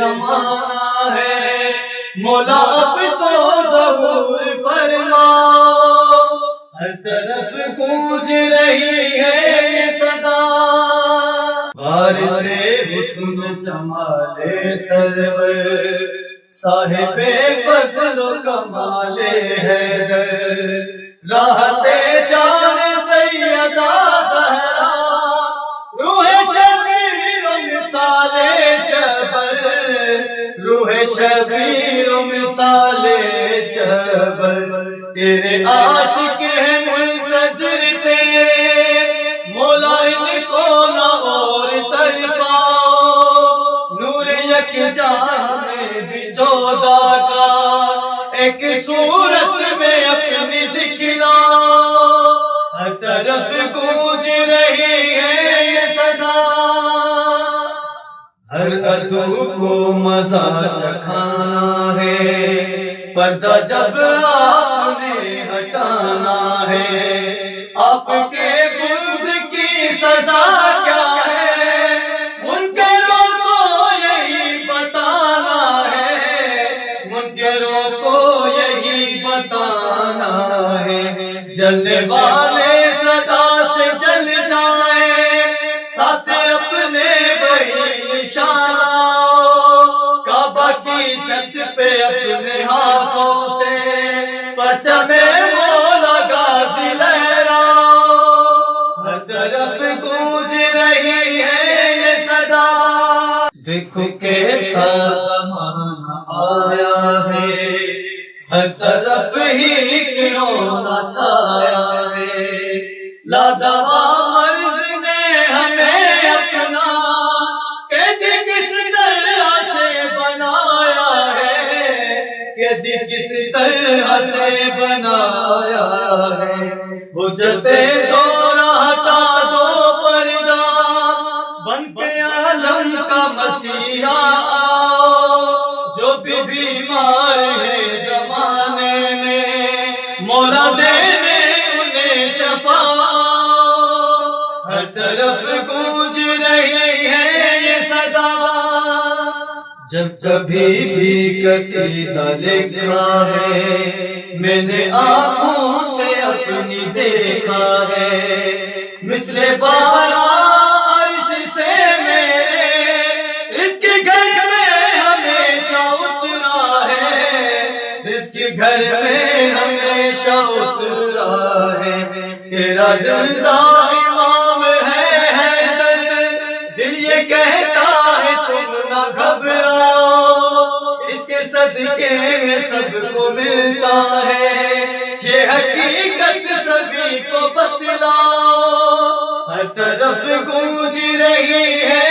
زمانہ ہے، مولا اب تو ظہور فرما، ہر طرف گونج رہی ہے یہ صدا، غار سے حسن جمال سرور، صاحب فضل و کمال حیدر، راحت جان سیدہ زہرا، روح شبیر و مثال شبر، روح شبیر و مثال شبر، تیرے عاشق ہیں منتظر تیرے، مولا ان کو نہ اور تڑپاؤ، نور یکجہاں میں بھی 14 کا ایک صورت میں اپنی دکھلاؤ، ہر طرف گونج رہی ہے یہ صدا، ہر عدو کو مزہ چکھانا ہے، پردہ جب آپ نے ہٹانا ہے، آپ کے بغض کی سزا کیا ہے، منکروں کو یہی بتانا ہے، منکروں کو یہی بتانا ہے، جلنے والے سزا سے جل جائیں، ساتھ اپنے وہی نشانہ، کعبہ کی چھت پہ اپنے ہاتھوں سے پرچم مولا غازی لہراؤ، ہر طرف گونج رہی ہے یہ صدا، دیکھو کیسا زمانہ آیا ہے، ہر طرف ہی کرونا چھایا ہے، لادوا مرض نے ہمیں اپنا قید کس طرح سے بنایا ہے، قید کس طرح سے بنایا ہے، حجت دو راہ کا دو پردہ، بن کے عالم کا مسیحا آؤ، جو بھی بیمار ہے زمانے میں، مولا دینے انہیں شفا، ہر طرف گونج رہی ہے یہ صدا، جب کبھی بھی قصیدہ لکھا ہے، میں نے آنکھوں سے اپنی دیکھا ہے، مثل بارہ عرش سے میرے اس کے گھر میں ہمیشہ اترا ہے، اس کے گھر میں ہمیشہ اترا ہے، تیرا زندہ امام ہے حیدر، دل یہ کہتا ہے تم نہ گھبراؤ، اس کے صدقے میں سب کو ملتا ہے، یہ حقیقت سبھی کو بتلاؤ، ہر طرف گونج رہی ہے